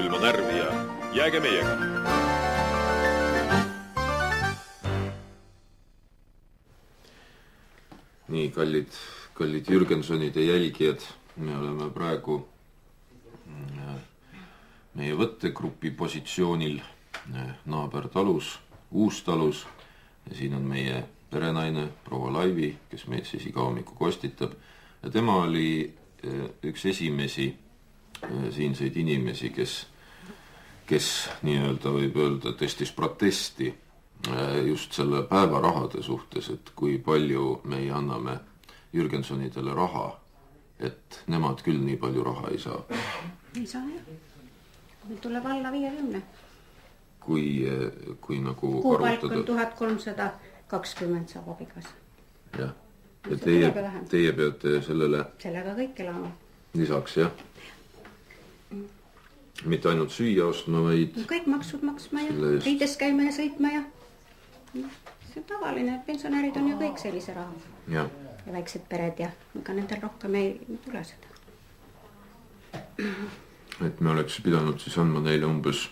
külma närvi ja jääge meiega. Nii, kallid Jürgensonide jälgijad, me oleme praegu meie võttegrupi positsioonil naabertalus, Uustalus ja siin on meie perenaine proua Laivi, kes meid siis iga hommiku kostitab ja tema oli üks esimesi siinseid inimesi, kes nii-öelda võib öelda tõstis protesti just selle päevarahade suhtes, et kui palju me anname Jürgensonidele raha, et nemad küll nii palju raha ei saa. Ei saa jah. Meil tuleb alla 50. Kui nagu kuupalk on 1320 saab abikas. Jah. Ja teie peate sellega kõik elama. Lisaks, jah. Mitte ainult süüa ostma, vaid kõik maksud maksma ja riides käima ja sõitma ja see on tavaline, et pensionärid on ju kõik sellise raha. Ja väiksed pered ja ega nendel rohkem ei tule seda. Et me oleks pidanud siis andma neile umbes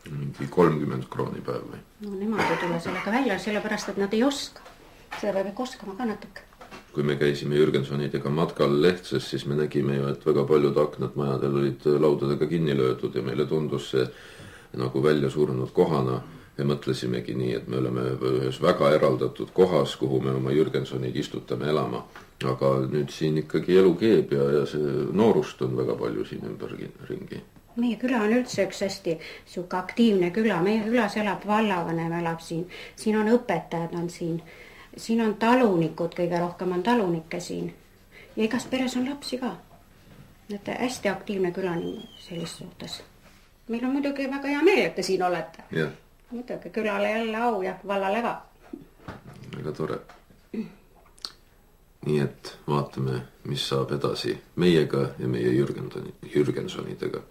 mingi 30 krooni päev või? No nemad ei tule sellega välja, sellepärast, et nad ei oska. Seda peab ikka oskama ka natuke. Kui me käisime Jürgensonidega matkal Lehtses, siis me nägime ju, et väga paljud aknad majadel olid laudadega kinni löödud ja meile tundus see nagu välja surnud kohana ja mõtlesimegi nii, et me oleme ühes väga eraldatud kohas, kuhu me oma Jürgensonid istutame elama. Aga nüüd siin ikkagi elu keeb ja see noorust on väga palju siin ümber ringi. Meie küla on üldse üks hästi suuka aktiivne küla. Meie külas elab vallavanem, elab siin. Siin on õpetajad on siin. Siin on talunikud, kõige rohkem on talunikke siin. Ja igas peres on lapsi ka. Et hästi aktiivne küla nii sellist suhtes. Meil on muidugi väga hea meel, et te siin olete. Ja. Muidugi külale jälle au ja vallale ka. Väga tore. Nii et vaatame, mis saab edasi meiega ja meie Jürgensonidega.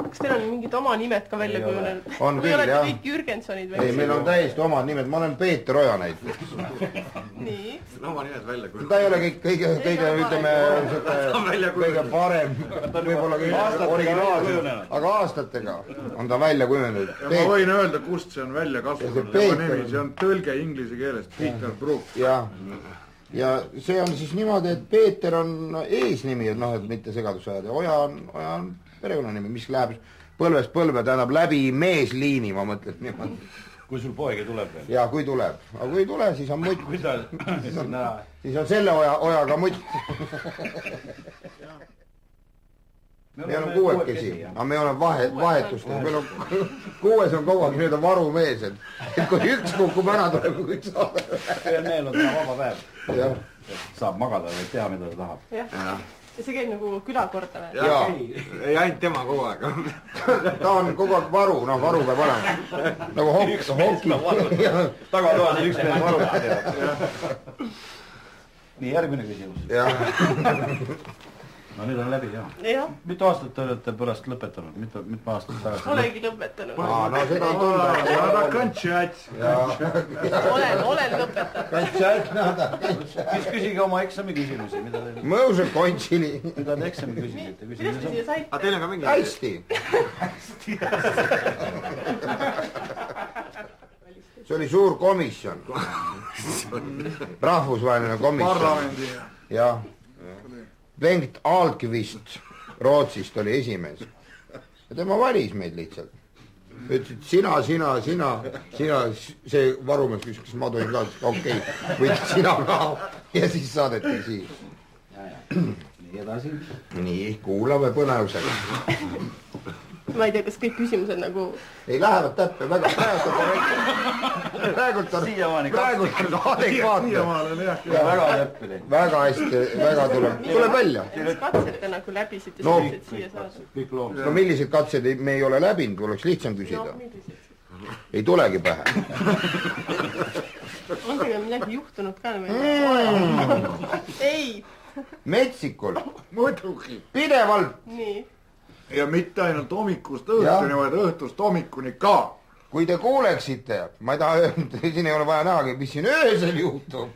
Kas teil on mingid oma nimed ka välja kujunenud? On küll, jah. Või olete kõik Jürgensonid? Ei, meil on täiesti omad nimed. Ma olen Peeter Oja näiteks. Nii? Oma nimed välja kujunenud. Ta ei ole kõige ütleme, kõige parem, võib-olla kõige originaalsem, aga aastatega on ta välja kujunenud. Ma võin öelda, kust see on välja kasvanud. See on tõlge inglise keelest, Peter Brook. Ja see on siis niimoodi, et Peeter on eesnimi, et mitte segadus ajada. Oja on perekonnanimi, mis läheb põlvest põlve, tähendab läbi meesliini, ma mõtlen niimoodi. Kui sul poegi tuleb veel? Ja, kui tuleb. Aga kui ei tule, siis on mutt. Siis on selle ojaga mutt. Me on kuuekesi, aga me oleme vahetustega. Meil on 6 on kogu aeg, need on varumees, et kui üks kukub ära, tuleb üks saada. Meil on täna vaba päev. Saab magada või teha, mida ta tahab. Ja see käib nagu külakorda või? Jaa, ei ainult tema kogu aeg. Ta on kogu aeg varu, varu peab olema. Nagu honki. Tagatoas üks peab varu. Nii, järgmine küsimus. No nüüd on läbi, jah. Mitu aastat te olete pärast lõpetanud? Mitme aastat tagasi? Olegi lõpetanud. No seda on tunda. Nada kantšat. Olen lõpetanud. Kantšat. Mis küsige oma eksami küsimusi? Mõuse kontsili. Mida te eksami küsisite? Kuidas te siia saite? Aga teil on ka mingi? Hästi. See oli suur komisjon. Rahvusvaheline komisjon. Parlamendi. Jah. Bengt Ahlqvist Rootsist oli esimees. Ja tema valis meid lihtsalt. Ütlesid sina, see varumees küsis, kas ma tohin ka, okei, võid sina ka ja siis saadeti siia. Nii edasi. Nii, kuulame põnevusega. Ma ei tea, kas kõik küsimused nagu... Ei lähevad täppe, praegult on adekvaatne. Väga täppeli. Väga hästi, väga tuleb välja. Mis katsed te nagu läbisite sellised siia saada? Kõik loom. No millised katsed me ei ole läbinud, oleks lihtsam küsida. Ei tulegi pähe. On teil midagi juhtunud ka? Ei. Metsikul. Muidugi. Pidevalt. Nii. Ja mitte ainult hommikust õhtuni, vaid õhtust hommikuni ka. Kui te kuuleksite, ma ei taha öelda, siin ei ole vaja nähagi, mis siin öösel juhtub.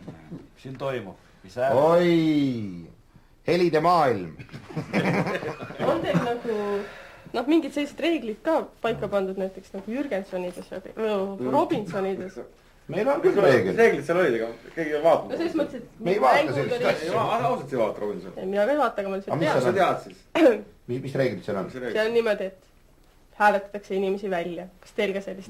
Siin toimub. Oi, helide maailm. on teil nagu mingid sellised reeglid ka paika pandud näiteks nagu Jürgensonides ja Robinsonides? meil on küll reeglid. reeglid seal olid, aga keegi ei vaatanud. No selles mõttes, et me ei vaata sellist asja. Ausalt ei vaata Robinson. mina ka ei vaata, aga ma lihtsalt Mis Sa tead siis? mis reeglid seal on? See on niimoodi, et hääletatakse inimesi välja. Kas teil ka sellist?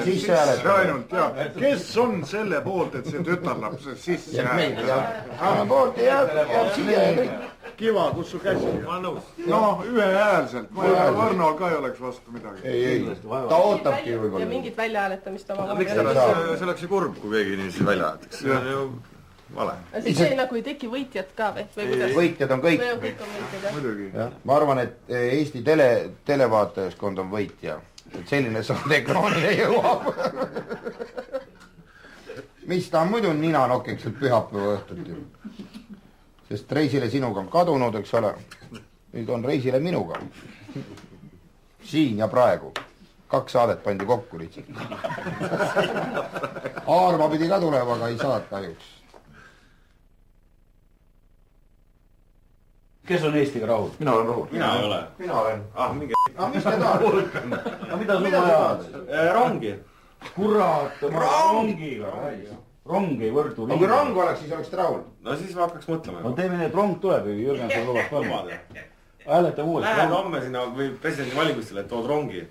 Sisse hääletada. Ainult, jah. Kes on selle poolt, et see tütarlaps sisse hääletada? poolt jääb siia ja kõik. Kiva, kus su käsi? Ma olen nõus. No, ühehäälselt. Varnol ka ei oleks vastu midagi. Ei, ta ootabki ja võib-olla. mingit väljahääletamist oma Miks see oleks ju kurb, kui keegi inimesi välja hääletaks? See on ju vale. siis see nagu ei teki võitjat ka või kuidas? Võitjad on kõik. Või on kõik on võitjad, jah? Muidugi. Ma arvan, et Eesti televaatajaskond on võitja. Et selline saade ekraanile jõuab. Mis ta on muidu nina nokkeks pühapäeva õhtuti? Sest reisile sinuga on kadunud, eks ole. Nüüd on reisile minuga. Siin ja praegu. 2 saadet pandi kokku lihtsalt. Aarma pidi ka tulema, aga ei saanud kahjuks. Kes on Eestiga rahul? Mina olen rahul. Mina ei ole. Mina olen. Mingi Mis te tahate? Mida sul vaja? rongi. Kurat, rongiga. Rong ei võrdu. Kui rong oleks, siis oleks rahul. No siis ma hakkaks mõtlema. No teeme nii, et rong tuleb ju, Jürgenson lubab panna. Hääleta uuesti. Lähed homme sinna või presidendi valimustele, et tood rongi.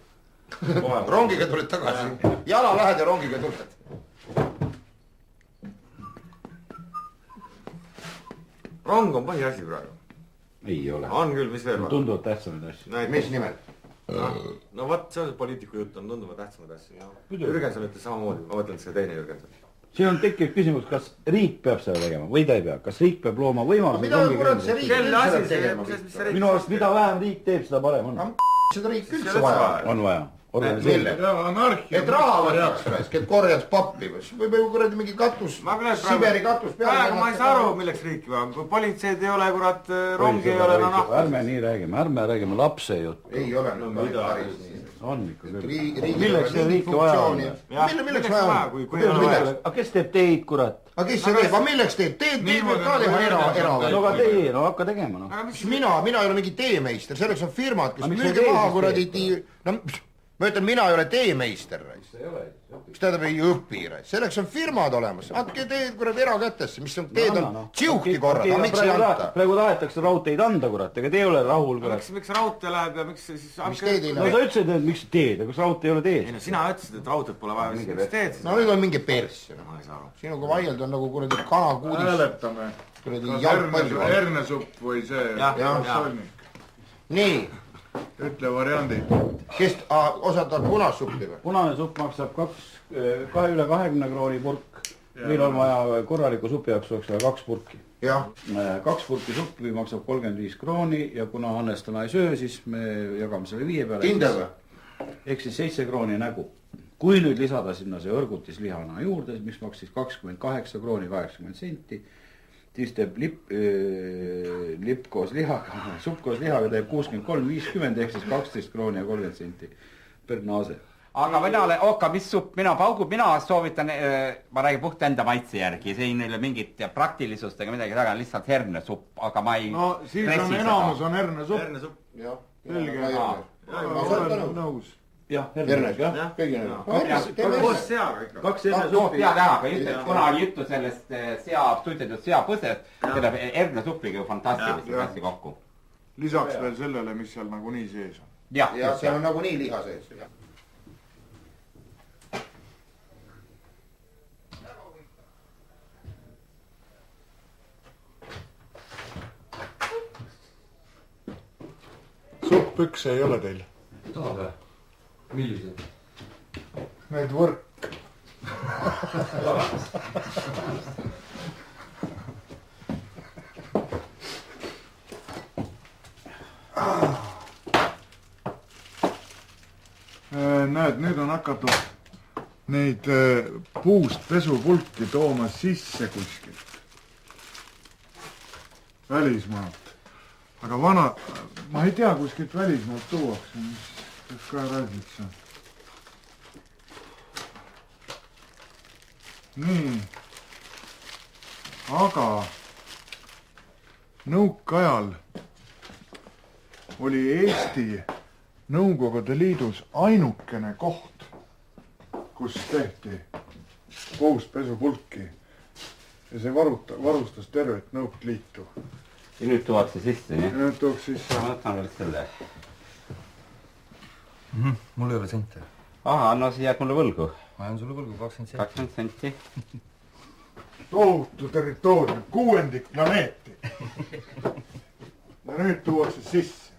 Rongiga tuled tagasi. Jala lähed ja rongiga tuled. Rong on põhiasi praegu. Ei ole. On küll, mis veel? Tunduvalt tähtsamaid asju. Mis nimelt? No vot, see on poliitiku jutt, on tunduvalt tähtsamaid asju. Jürgenson ütles samamoodi, ma mõtlen, et see teine Jürgenson. Siin on tekkinud küsimus, kas riik peab seda tegema või ta ei pea. Kas riik peab looma võimaluse? Mida kurat see riik Kelle asi see, tegema? Minu arust, mida vähem riik teeb, seda parem on. Seda riik üldse vaja. On vaja. Mille? Et raha võtaks, et korjaks pappi. Võib ju kuradi mingi katus, Siberi katus peale. Praegu ma ei saa aru, milleks riiki vaja. Kui politseid ei ole, kurat, rongi ei ole, no noh. Ärme nii räägime lapse juttu. Ei ole nüüd päris nii. On ikka küll. Milleks see riiki vaja on? Milleks vaja on? Aga kes teeb teid, kurat? Aga kes see teeb? Aga milleks teed? Teed võib ka teha eraväljal. No aga tee, no hakka tegema. Mina ei ole mingi teemeister, selleks on firmad, kes müüge maha kuradi ma ütlen, mina ei ole teemeister. Mis tähendab ei õpi. Selleks on firmad olemas. Andke teed kuradi erakätesse, mis on teed on tsiuhti korrad. Aga miks ei anta? Praegu tahetakse raudteid anda, kurat. Ega te ei ole rahul, kurat. Miks raudtee läheb ja miks siis... Mis teed ei lähe? No sa ütlesid, et miks teed, aga kas raudtee ei ole teed? Ei no sina ütlesid, et raudteed pole vaja. Mis teed siis? No nüüd on mingi pers. Ma ei saa aru. Sinuga vaielda on nagu kuradi kanakuudis. Hääletame. Kas hernesupp või see? Nii. Ütle variandid. Kes osatavad punasuppi või? Punane supp maksab üle 20 krooni purk. Meil on vaja korraliku supi jaoks 2 purki. 2 purki suppi maksab 35 krooni ja kuna Hannes täna ei söö, siis me jagame selle 5 peale. Kindel või? Ehk siis 7 krooni nägu. Kui nüüd lisada sinna see õrgutislihana juurde, mis maksis 28 krooni 80 senti, siis teeb lipp koos lihaga, supp koos lihaga teeb 63,50 ehk siis 12 krooni ja 30 senti per naase. Aga mis supp, mina soovitan, ma räägin puht enda maitse järgi, see ei ole mingit praktilisust ega midagi taga, lihtsalt hernesupp, aga ma ei... No siis on enamus on hernesupp. Jah, selge. Ma olen nõus. Jah, hernes, jah. Kõigi Koos seaga ikka. 2 hernesuppi. Kuna oli juttu sellest suitetud seapõsest, selle hernesuppiga ju fantastilist asja kokku. Lisaks veel sellele, mis seal nagunii sees on. Ja seal on nagunii liha sees. Supppükse ei ole teil? Tahab või? Millised? Need võrk. Näed, nüüd on hakatud neid puust pesupulki tooma sisse kuskilt. Välismaalt. Aga ma ei tea, kuskilt välismaalt tuuakse, mis ka räägid sa. Nii. Aga nõukaajal oli Eesti Nõukogude Liidus ainukene koht, kus tehti kohuspesupulki ja see varustas tervet Nõukogude Liitu. Ja nüüd tuuakse sisse, nii? Nüüd tuuakse sisse. Ma võtan veel selle. Mul ei ole sente. Aha, no siis jääd mulle võlgu. Ma jään sulle võlgu 20 senti. 20 senti. Tohutu territoorium, 6 planeeti. Ja nüüd tuuakse sisse.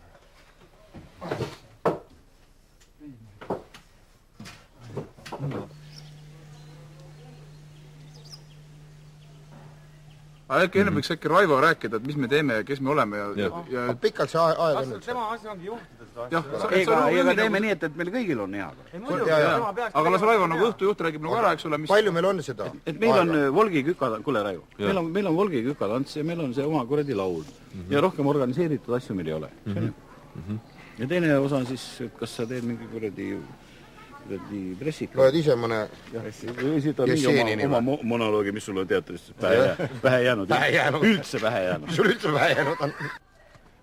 Äkki enne võiks äkki Raivo rääkida, et mis me teeme ja kes me oleme ja... Pikalt see aeg on nüüd. Tema asi ongi juhtida seda asja. Ega teeme nii, et meil kõigil on hea. Aga las Raivo nagu õhtujuht räägib nagu ära, eks ole, mis... Palju meil on seda? Et meil on Volgi Küka... Kuule, Raivo. Meil on Volgi Küka tants ja meil on see oma kuradi laul. Ja rohkem organiseeritud asju meil ei ole. Ja teine osa on siis, kas sa teed mingi kuradi pressika. Loed ise mõne oma monoloogi, mis sul on teatrist pähe jäänud. Üldse pähe jäänud. Sul üldse pähe jäänud on.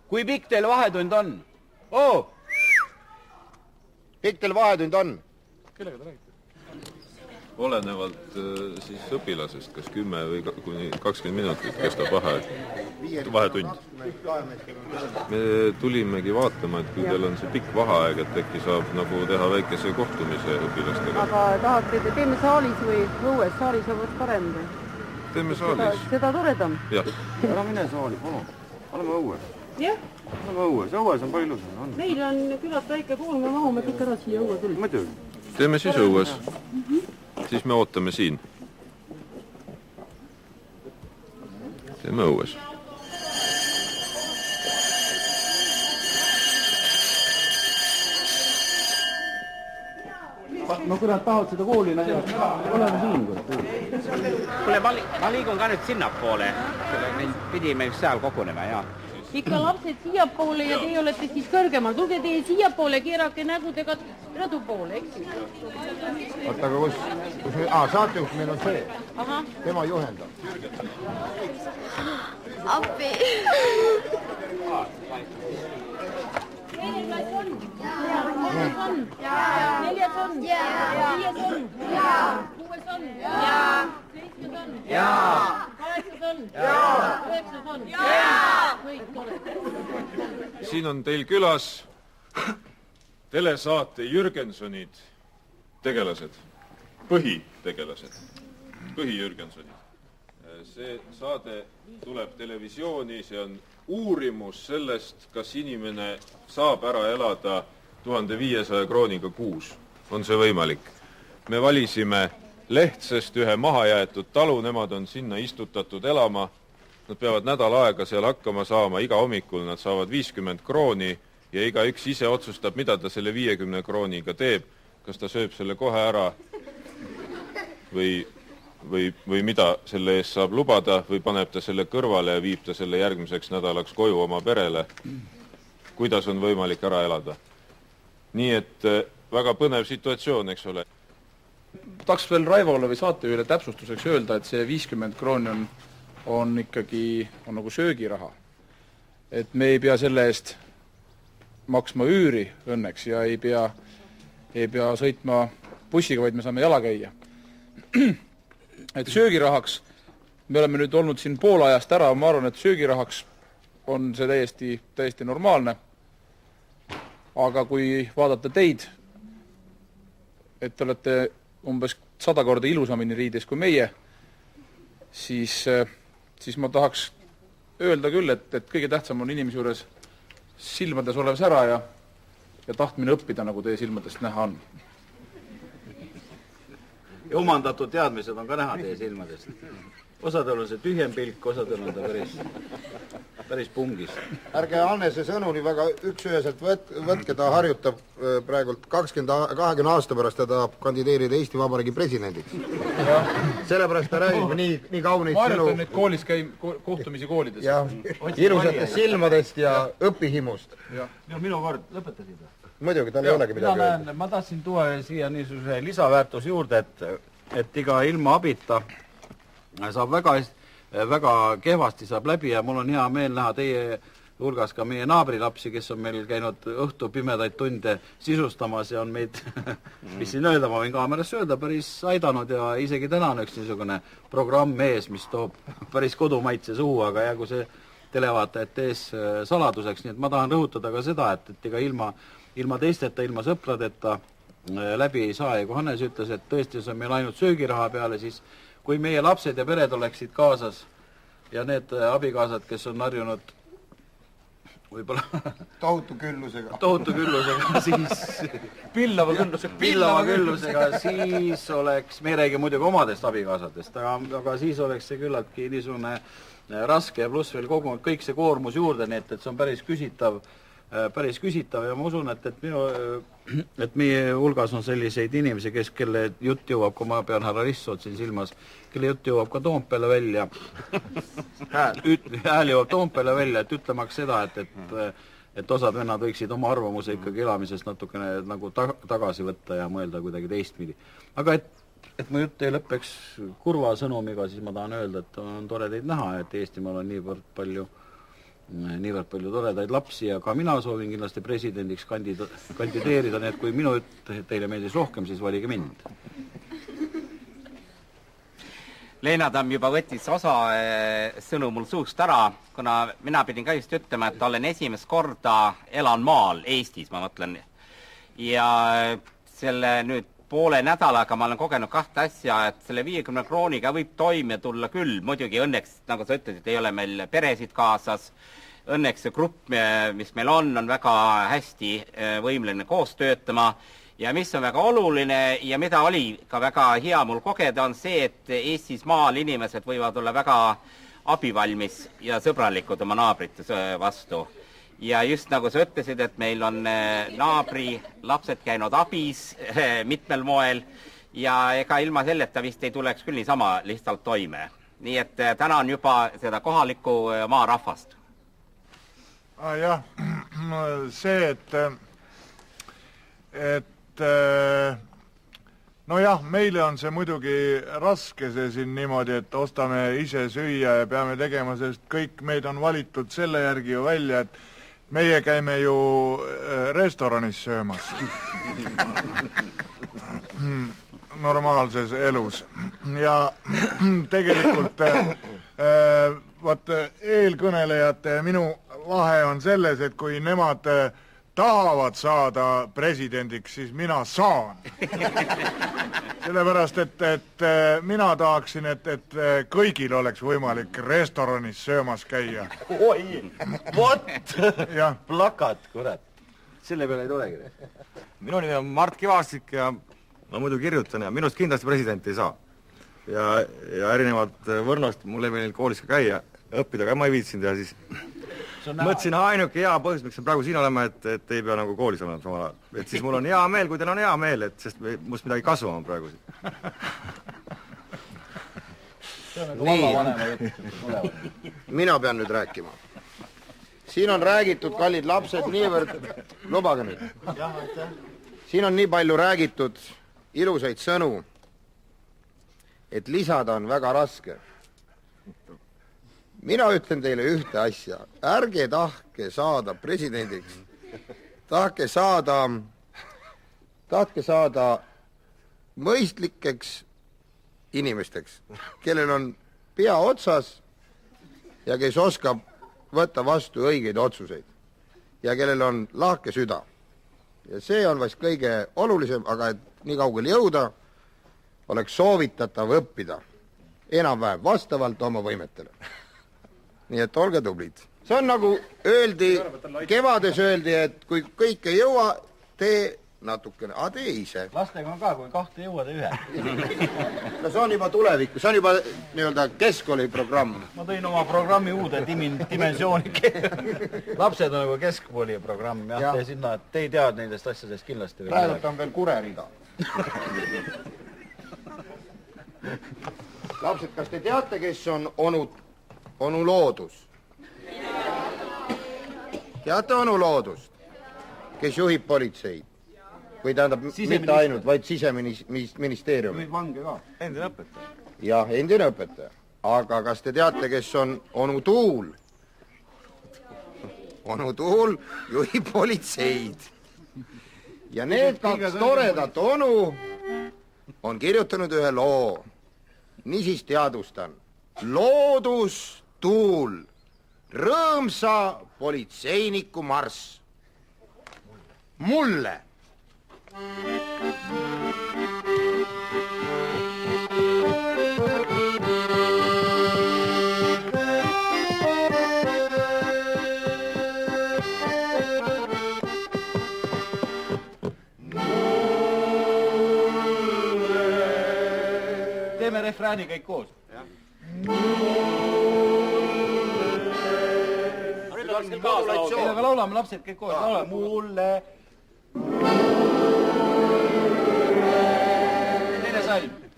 Kui pikk teil vahetund on? Pikk teil vahetund on? Kellega te räägite? Olenevalt siis õpilasest, kas 10 või kuni 20 minutit kestab vahetund. Me tulimegi vaatama, et kui teil on see pikk vaheaeg, et äkki saab nagu teha väikese kohtumise õpilastega. Aga tahate, teeme saalis või õues? Saalis on võt parem või? Teeme saalis. Seda toredam? Jah. Ära mine saali, palun. Oleme õues. Jah. Oleme õues. Õues on palju ilusam. Meil on küllalt väike kool, me mahume kõik ära siia õue küll. Muidugi. Teeme siis õues. Siis me ootame siin. Teeme õues. No kui nad tahavad seda kooli näha, oleme siin. Kuule, ma liigun ka nüüd sinnapoole. Pidime just seal kogunema, jah. Ikka lapsed siiapoole ja teie olete siis kõrgemal. Tulge teie siiapoole, keerake nägudega rõdu poole, eks? Oota, aga kus me... saatejuht meil on see. Tema juhendab. Appi! Neljas on? Neljas on? Viies on? Kuues on? Seitsmes on? Kaheksas on? Üheksas on? Kõik tore. Siin on teil külas telesaate Jürgensonid tegelased, põhitegelased, põhijürgensonid. See saade tuleb televisiooni, see on uurimus sellest, kas inimene saab ära elada 1500 krooniga kuus. On see võimalik? Me valisime Lehtsest ühe mahajäetud talu, nemad on sinna istutatud elama. Nad peavad nädal aega seal hakkama saama, iga hommikul nad saavad 50 krooni ja iga üks ise otsustab, mida ta selle 50 krooniga teeb. Kas ta sööb selle kohe ära või mida selle eest saab lubada või paneb ta selle kõrvale ja viib ta selle järgmiseks nädalaks koju oma perele. Kuidas on võimalik ära elada? Nii et väga põnev situatsioon, eks ole. Tahaks veel Raivole või saatejuhile täpsustuseks öelda, et see 50 krooni on ikkagi nagu söögiraha. Et me ei pea selle eest maksma üüri õnneks ja ei pea sõitma bussiga, vaid me saame jala käia. Et söögirahaks, me oleme nüüd olnud siin pool ajast ära, ma arvan, et söögirahaks on see täiesti normaalne. Aga kui vaadata teid, et te olete umbes 100 korda ilusamini riides kui meie, siis ma tahaks öelda küll, et kõige tähtsam on inimese juures silmades olev sära ja tahtmine õppida, nagu teie silmadest näha on. Ja omandatud teadmised on ka näha teie silmadest. Osadel on see tühjem pilk, osadel on ta päris pungis. Ärge Annese sõnu nii väga üksüheselt võtke, ta harjutab praegult 20 aasta pärast ta tahab kandideerida Eesti Vabariigi presidendiks. Sellepärast ta räägib nii kaunid sõnu. Ma harjutan neid koolis kohtumisi koolides. Ilusatest silmadest ja õpihimust. Ja minu kord lõpetasid. Muidugi, tal ei olegi midagi öelda. Ma tahtsin tuua siia niisuguse lisaväärtus juurde, et iga ilma abita saab väga kehvasti saab läbi ja mul on hea meel näha teie hulgas ka meie naabrilapsi, kes on meil käinud õhtu pimedaid tunde sisustamas ja on meid, mis siin öelda, ma võin kaamerasse öelda, päris aidanud ja isegi täna on üks niisugune programm ees, mis toob päris kodumaitse suhu, aga jäägu see televaatajate ees saladuseks, nii et ma tahan rõhutada ka seda, et ega ilma teisteta, ilma sõpradeta läbi ei saa ja kui Hannes ütles, et tõesti see on meil ainult söögiraha peale, siis kui meie lapsed ja pered oleksid kaasas ja need abikaasad, kes on harjunud võib-olla tohutu küllusega, siis pillava küllusega, siis oleks, me ei räägi muidugi omadest abikaasadest, aga siis oleks see küllaltki niisugune raske ja pluss veel kogu kõik see koormus juurde, nii et see on päris küsitav ja ma usun, et meie hulgas on selliseid inimesi, kelle jutt jõuab, kui ma pean härra Rissoot siin silmas, kelle jutt jõuab ka Toompeale välja, hääl jõuab Toompeale välja, et ütlemaks seda, et osad vennad võiksid oma arvamuse ikkagi elamisest natukene nagu tagasi võtta ja mõelda kuidagi teistpidi. Aga et mu jutt ei lõppeks kurva sõnumiga, siis ma tahan öelda, et on tore teid näha, et Eestimaal on niivõrd palju toredaid lapsi ja ka mina soovin kindlasti presidendiks kandideerida, nii et kui minu jutt teile meeldis rohkem, siis valige mind. Leena Tamm juba võttis osa sõnu mul suust ära, kuna mina pidin ka just ütlema, et olen esimest korda elan maal Eestis, ma mõtlen. Ja selle nüüd poole nädalaga ma olen kogenud kahte asja, et selle 50 krooniga võib toime tulla küll, muidugi õnneks, nagu sa ütlesid, ei ole meil peresid kaasas, õnneks see grupp, mis meil on väga hästi võimeline koos töötama ja mis on väga oluline ja mida oli ka väga hea mul kogeda, on see, et Eestis maal inimesed võivad olla väga abivalmis ja sõbralikud oma naabrite vastu. Ja just nagu sa ütlesid, et meil on naabri lapsed käinud abis mitmel moel ja ega ilma selleta vist ei tuleks küll niisama lihtsalt toime. Nii et tänan juba seda kohalikku maarahvast. Jah, see, et nojah, meile on see muidugi raske see siin niimoodi, et ostame ise süüa ja peame tegema, sest kõik meid on valitud selle järgi ju välja, et meie käime ju restoranis söömas normaalses elus ja tegelikult vaat eelkõnelejate ja minu vahe on selles, et kui nemad tahavad saada presidendiks, siis mina saan. Sellepärast, et mina tahaksin, et kõigil oleks võimalik restoranis söömas käia. Oi, vot! Plakat, kurat. Selle peale ei tulegi. Minu nimi on Mart Kivastik ja ma muidu kirjutan ja minust kindlasti presidenti ei saa. Ja erinevalt Võrnost mul ei veel koolis ka käia, õppida ka ma ei viitsinud ja siis mõtlesin ainuke hea põhjus, miks me praegu siin oleme, et ei pea nagu koolis olema samal ajal. Et siis mul on hea meel, kui teil on hea meel, et sest must midagi kasu on praegu siin. Nii, mina pean nüüd rääkima. Siin on räägitud, kallid lapsed, niivõrd, lubage nüüd. Siin on nii palju räägitud ilusaid sõnu, et lisada on väga raske. Mina ütlen teile ühte asja. Ärge tahke saada presidendiks. Tahke saada mõistlikeks inimesteks, kellel on pea otsas ja kes oskab võtta vastu õigeid otsuseid ja kellel on lahke süda. Ja see on vast kõige olulisem, aga et nii kaugele jõuda, oleks soovitatav õppida enam-vähem vastavalt oma võimetele. Nii et olge tublid. See on nagu kevades öeldi, et kui kõik ei jõua, tee natukene, tee ise. Lastega on ka, kui kahte jõua, tee ühe. No see on juba tulevikku, see on juba nii-öelda keskkooli programm. Ma tõin oma programmi uude dimensiooni. Lapsed on nagu keskkooli programm, jah, tee sinna, et te ei tea nendest asjadest kindlasti. Praegult on veel kurerida. Lapsed, kas te teate, kes on onu Loodus? Teate onu Loodust, kes juhib politseid? Või tähendab, mitte ainult, vaid siseministeeriumi. Või vange ka. Endine õpetaja. Jah, endine õpetaja. Aga kas te teate, kes on onu Tuul? onu Tuul juhib politseid. Ja need kaks toredat onu on kirjutanud ühe loo. Niisiis teadustan. Loodus Tuul, rõõmsa politseiniku marss. Mulle. Teeme refrääni kõik koos. Sellega laulame lapsed kõik koos. Laulame mulle. Teine salm.